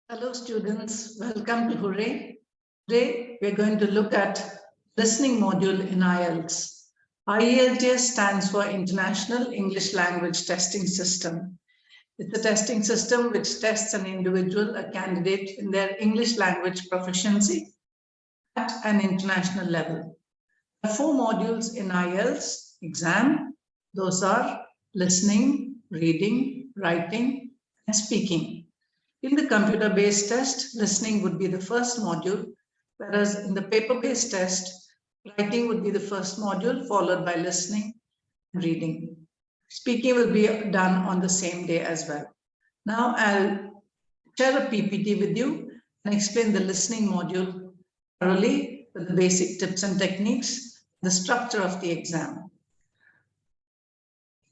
Hello students, welcome to Hooray. Today we're going to look at listening module in IELTS. IELTS stands for International English Language Testing System. It's a testing system which tests an individual, a candidate in their English language proficiency at an international level. There are 4 modules in IELTS exam. Those are listening, reading, writing, and speaking. In the computer-based test, listening would be the first module, whereas in the paper-based test, writing would be the first module, followed by listening and reading. Speaking will be done on the same day as well. Now I'll share a PPT with you and explain the listening module thoroughly with the basic tips and techniques, the structure of the exam.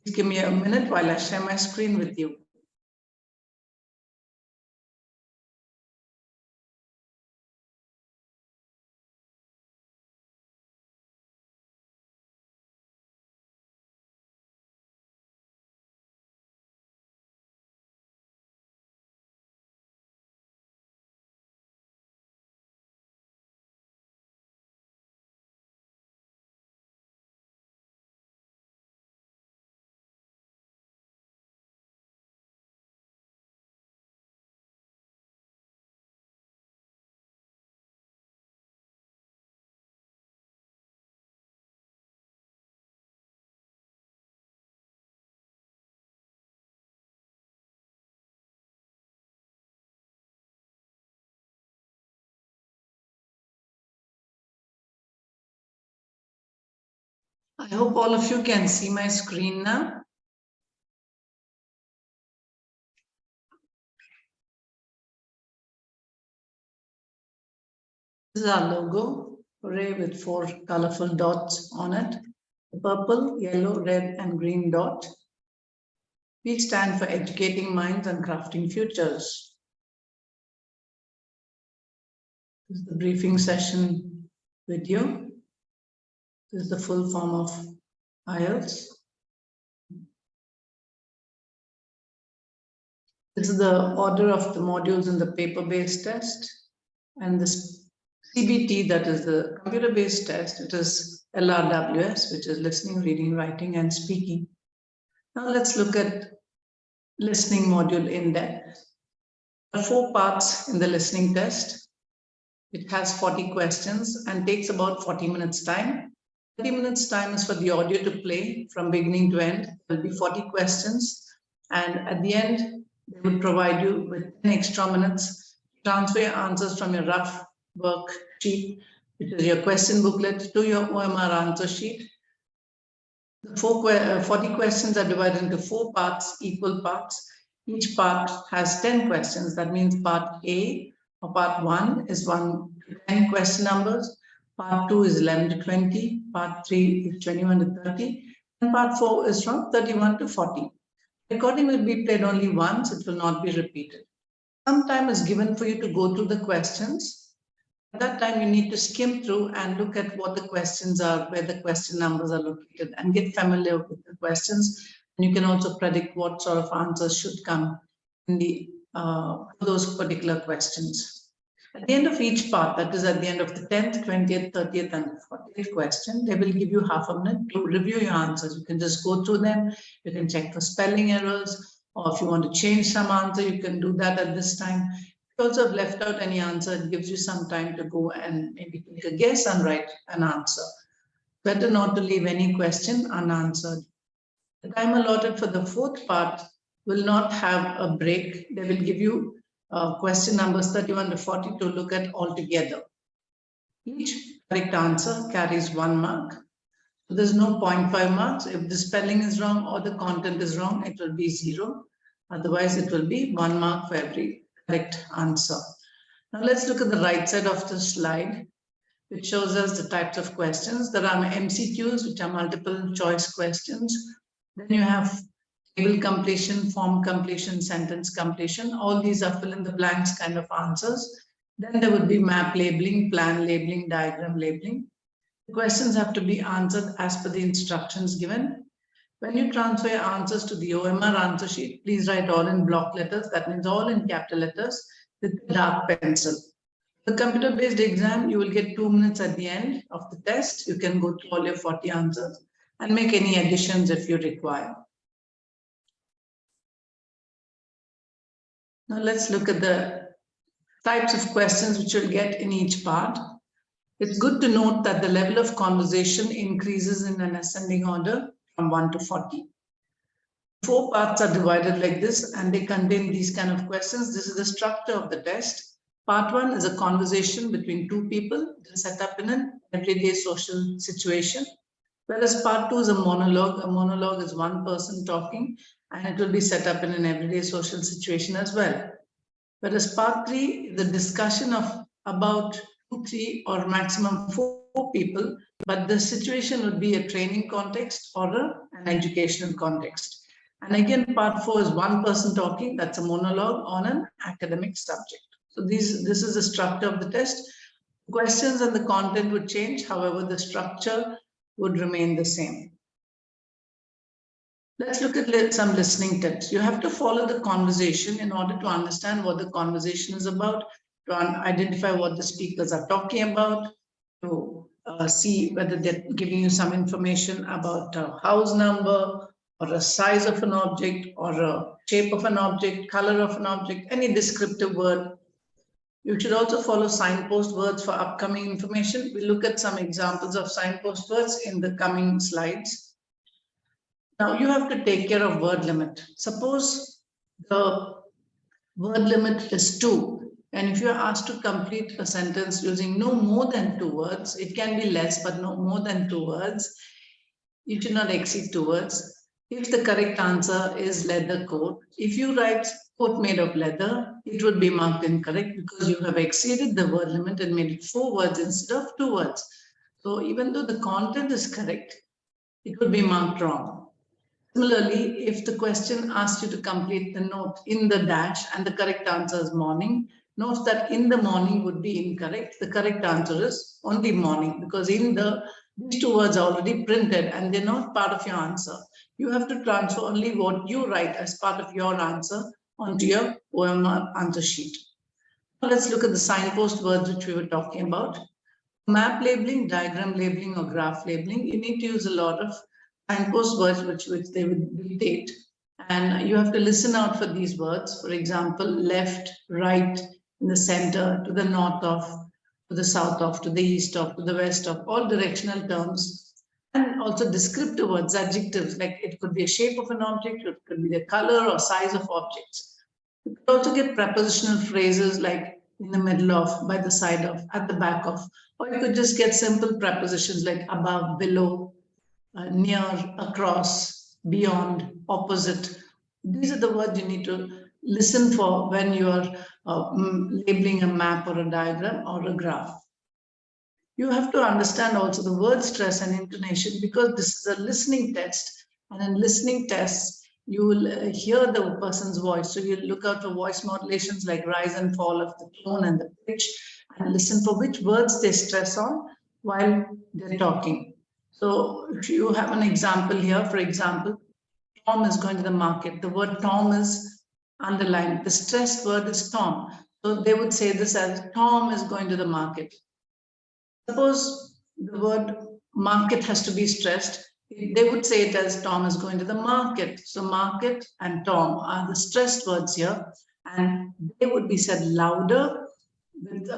Please give me a minute while I share my screen with you. I hope all of you can see my screen now. This is our logo, Hooray, with 4 colorful dots on it. The purple, yellow, red, and green dot. We stand for educating minds and crafting futures. This is the briefing session video. This is the full form of IELTS. This is the order of the modules in the paper-based test. And this CBT, that is the computer-based test, it is LRWS, which is listening, reading, writing, and speaking. Now let's look at listening module in depth. There are 4 parts in the listening test. It has 40 questions and takes about 40 minutes time. 30 minutes time is for the audio to play from beginning to end. There will be 40 questions, and at the end, they will provide you with 10 extra minutes to transfer your answers from your rough worksheet, which is your question booklet, to your OMR answer sheet. The 40 questions are divided into 4 parts, equal parts. Each part has 10 questions. That means part A or part 1 is 1 to 10 question numbers. Part 2 is 11 to 20. Part 3 is 21 to 30. And part 4 is from 31 to 40. Recording will be played only once. It will not be repeated. Some time is given for you to go through the questions. At that time, you need to skim through and look at what the questions are, where the question numbers are located, and get familiar with the questions. And you can also predict what sort of answers should come in the those particular questions. At the end of each part, that is at the end of the 10th, 20th, 30th, and 40th question, they will give you half a minute to review your answers. You can just go through them. You can check for spelling errors, or if you want to change some answer, you can do that at this time. If you also have left out any answer, it gives you some time to go and maybe take a guess and write an answer. Better not to leave any question unanswered. The time allotted for the 4th part will not have a break. They will give you question numbers 31 to 40 to look at altogether. Each correct answer carries 1 mark. So there's no 0.5 marks. If the spelling is wrong or the content is wrong, it will be 0. Otherwise, it will be 1 mark for every correct answer. Now let's look at the right side of the slide, which shows us the types of questions. There are MCQs, which are multiple choice questions. Then you have table completion, form completion, sentence completion. All these are fill in the blanks kind of answers. Then there would be map labeling, plan labeling, diagram labeling. The questions have to be answered as per the instructions given. When you transfer your answers to the OMR answer sheet, please write all in block letters. That means all in capital letters. with a dark pencil. The computer-based exam, you will get 2 minutes at the end of the test. You can go through all your 40 answers and make any additions if you require. Now let's look at the types of questions which you'll get in each part. It's good to note that the level of conversation increases in an ascending order from 1 to 40. 4 parts are divided like this and they contain these kind of questions. This is the structure of the test. Part 1 is a conversation between 2 people set up in an everyday social situation. Whereas part 2 is a monologue. A monologue is one person talking and it will be set up in an everyday social situation as well. Whereas part 3 is a discussion of about 2, 3 or maximum 4 people, but the situation would be a training context or an educational context. And again, part 4 is one person talking, that's a monologue on an academic subject. So this is the structure of the test. Questions and the content would change, however, the structure would remain the same. Let's look at some listening tips. You have to follow the conversation in order to understand what the conversation is about, to identify what the speakers are talking about, to see whether they're giving you some information about a house number or a size of an object or a shape of an object, color of an object, any descriptive word. You should also follow signpost words for upcoming information. We'll look at some examples of signpost words in the coming slides. Now you have to take care of word limit. Suppose the word limit is 2, and if you are asked to complete a sentence using no more than 2 words, it can be less, but no more than 2 words. You should not exceed 2 words. If the correct answer is leather coat, if you write coat made of leather, it would be marked incorrect because you have exceeded the word limit and made it 4 words instead of 2 words. So even though the content is correct, it would be marked wrong. Similarly, if the question asks you to complete the note in the dash and the correct answer is morning, note that in the morning would be incorrect. The correct answer is only morning because these 2 words are already printed and they're not part of your answer. You have to transfer only what you write as part of your answer onto your OMR answer sheet. Now let's look at the signpost words which we were talking about. Map labeling, diagram labeling, or graph labeling, you need to use a lot of signpost words which they would dictate. And you have to listen out for these words. For example, left, right, in the center, to the north of, to the south of, to the east of, to the west of, all directional terms. And also descriptive words, adjectives, like it could be a shape of an object, it could be the color or size of objects. You could also get prepositional phrases like in the middle of, by the side of, at the back of, or you could just get simple prepositions like above, below, near, across, beyond, opposite. These are the words you need to listen for when you are labeling a map or a diagram or a graph. You have to understand also the word stress and intonation because this is a listening test. And in listening tests, you will hear the person's voice. So you look out for voice modulations like rise and fall of the tone and the pitch and listen for which words they stress on while they're talking. So if you have an example here, for example, Tom is going to the market. The word Tom is underlined. The stressed word is Tom. So they would say this as Tom is going to the market. Suppose the word market has to be stressed. They would say it as Tom is going to the market. So market and Tom are the stressed words here. And they would be said louder with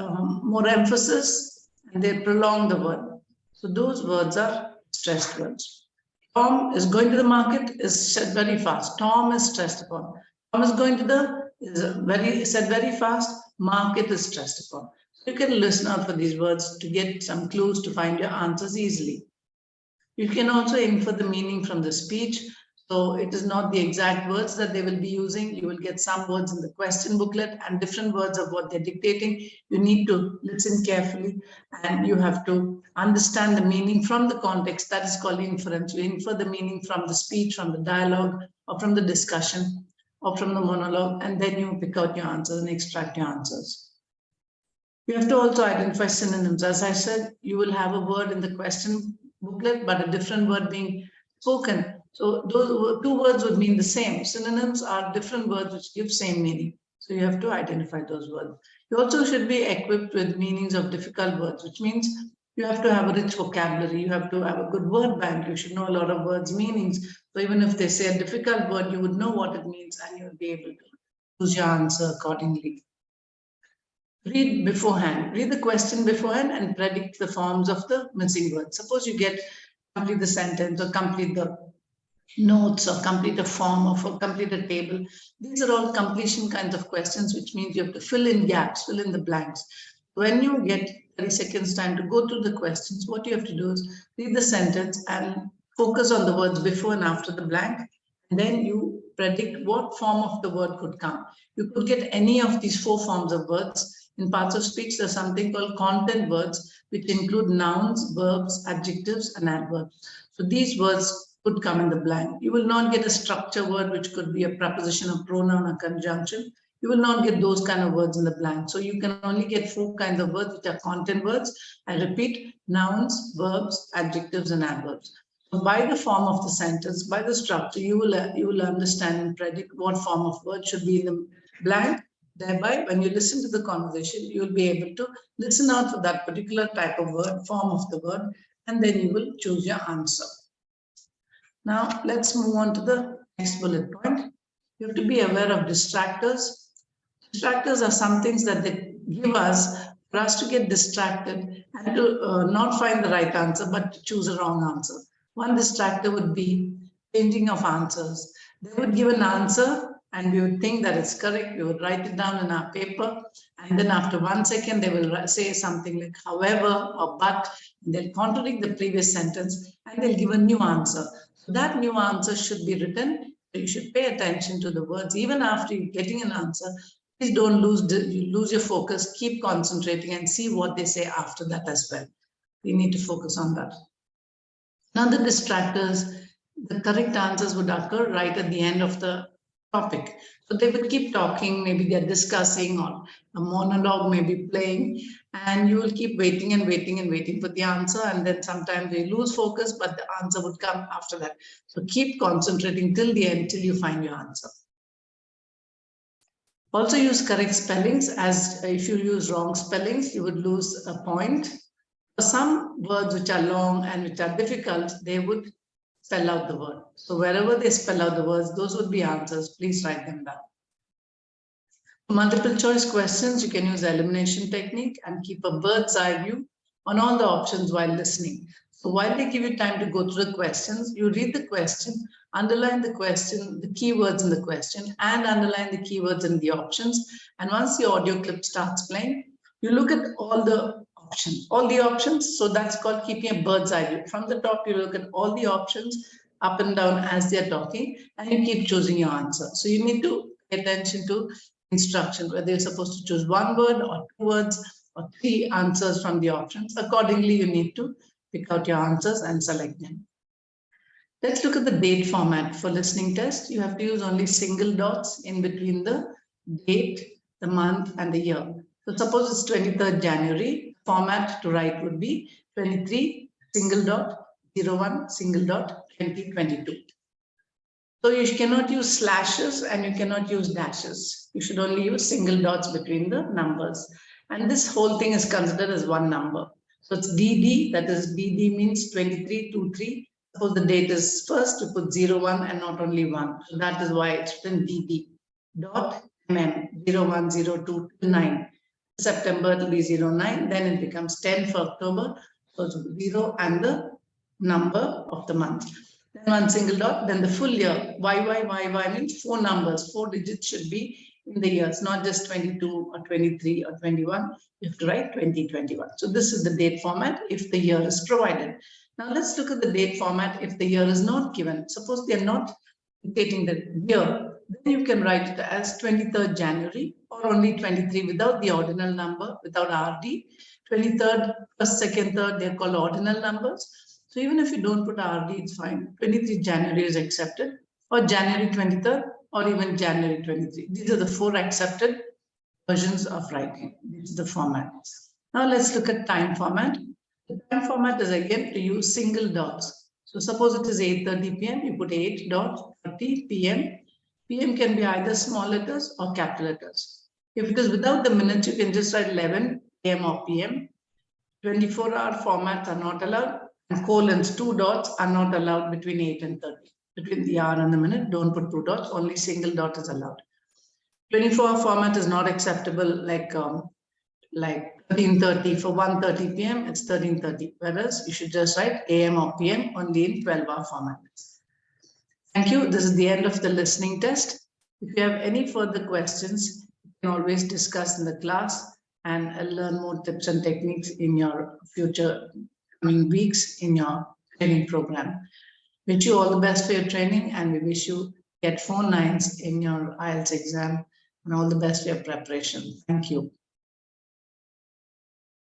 more emphasis and they prolong the word. So those words are stressed words. Tom is going to the market is said very fast. Tom is stressed upon. Tom is going to the is said very fast. Market is stressed upon. So you can listen out for these words to get some clues to find your answers easily. You can also infer the meaning from the speech. So it is not the exact words that they will be using. You will get some words in the question booklet and different words of what they're dictating. You need to listen carefully and you have to understand the meaning from the context. That is called inference. You infer the meaning from the speech, from the dialogue, or from the discussion, or from the monologue, and then you pick out your answers and extract your answers. You have to also identify synonyms. As I said, you will have a word in the question booklet, but a different word being spoken. So those 2 words would mean the same. Synonyms are different words which give same meaning. So you have to identify those words. You also should be equipped with meanings of difficult words, which means you have to have a rich vocabulary. You have to have a good word bank. You should know a lot of words' meanings. So even if they say a difficult word, you would know what it means and you would be able to choose your answer accordingly. Read beforehand. Read the question beforehand and predict the forms of the missing words. Suppose you get complete the sentence or complete the notes or complete a form or complete a table. These are all completion kinds of questions, which means you have to fill in gaps, fill in the blanks. When you get 30 seconds time to go through the questions, what you have to do is read the sentence and focus on the words before and after the blank. And then you predict what form of the word could come. You could get any of these 4 forms of words. In parts of speech, there's something called content words, which include nouns, verbs, adjectives, and adverbs. So these words could come in the blank. You will not get a structure word, which could be a preposition, a pronoun, a conjunction. You will not get those kind of words in the blank. So you can only get 4 kinds of words, which are content words. I repeat, nouns, verbs, adjectives, and adverbs. So by the form of the sentence, by the structure, you will understand and predict what form of word should be in the blank. Thereby, when you listen to the conversation, you will be able to listen out for that particular type of word, form of the word, and then you will choose your answer. Now, let's move on to the next bullet point. You have to be aware of distractors. Distractors are some things that they give us for us to get distracted and to not find the right answer, but to choose a wrong answer. One distractor would be changing of answers. They would give an answer and we would think that it's correct. We would write it down in our paper. And then after 1 second, they will say something like however or but. They'll contradict the previous sentence and they'll give a new answer. So that new answer should be written. So you should pay attention to the words. Even after you're getting an answer, please don't lose your focus. Keep concentrating and see what they say after that as well. You need to focus on that. Now the distractors, the correct answers would occur right at the end of the topic. So they will keep talking, maybe they're discussing or a monologue may be playing, and you will keep waiting and waiting and waiting for the answer. And then sometimes they lose focus, but the answer would come after that. So keep concentrating till the end, till you find your answer. Also use correct spellings, as if you use wrong spellings, you would lose a point. For some words which are long and which are difficult, they would spell out the word. So wherever they spell out the words, those would be answers. Please write them down. For multiple choice questions, you can use the elimination technique and keep a bird's eye view on all the options while listening. So while they give you time to go through the questions, you read the question, underline the question, the keywords in the question, and underline the keywords in the options. And once the audio clip starts playing, you look at all the options. So that's called keeping a bird's eye view. From the top, you look at all the options up and down as they're talking, and you keep choosing your answer. So you need to pay attention to instructions, whether you're supposed to choose 1 word or 2 words or 3 answers from the options. Accordingly, you need to pick out your answers and select them. Let's look at the date format. For listening test, you have to use only single dots in between the date, the month, and the year. So suppose it's 23rd January, format to write would be 23 single dot 01 single dot 2022. So you cannot use slashes and you cannot use dashes. You should only use single dots between the numbers. And this whole thing is considered as one number. So it's DD, that is DD means 2323. Suppose the date is first, you put 01 and not only 1. So that is why it's written DD. Dot MM 0102 to 9. September it will be 09, then it becomes 10 for October. So it's 0 and the number of the month. Then 1 single dot, then the full year. YY means 4 numbers, 4 digits should be in the years, not just 22 or 23 or 21. You have to write 2021. So this is the date format if the year is provided. Now let's look at the date format if the year is not given. Suppose they are not indicating the year, then you can write it as 23rd January or only 23 without the ordinal number, without RD. 23rd, first, second, third, they're called ordinal numbers. So even if you don't put RD, it's fine. 23 January is accepted, or January 23rd, or even January 23. These are the 4 accepted versions of writing. This is the format. Now let's look at time format. The time format is again to use single dots. So suppose it is 8:30 p.m., you put 8:30 p.m. PM can be either small letters or capital letters. If it is without the minutes, you can just write 11 AM or PM. 24-hour formats are not allowed, and colons, 2 dots are not allowed between 8 and 30. Between the hour and the minute, don't put 2 dots, only single dot is allowed. 24-hour format is not acceptable, like 13:30 for 1:30 PM, it's 13:30. Whereas you should just write AM or PM only in 12-hour format. Thank you. This is the end of the listening test. If you have any further questions, you can always discuss in the class and learn more tips and techniques in your future coming weeks in your training program. Wish you all the best for your training, and we wish you get 4 9s in your IELTS exam, and all the best for your preparation. Thank you.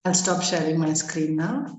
I'll stop sharing my screen now.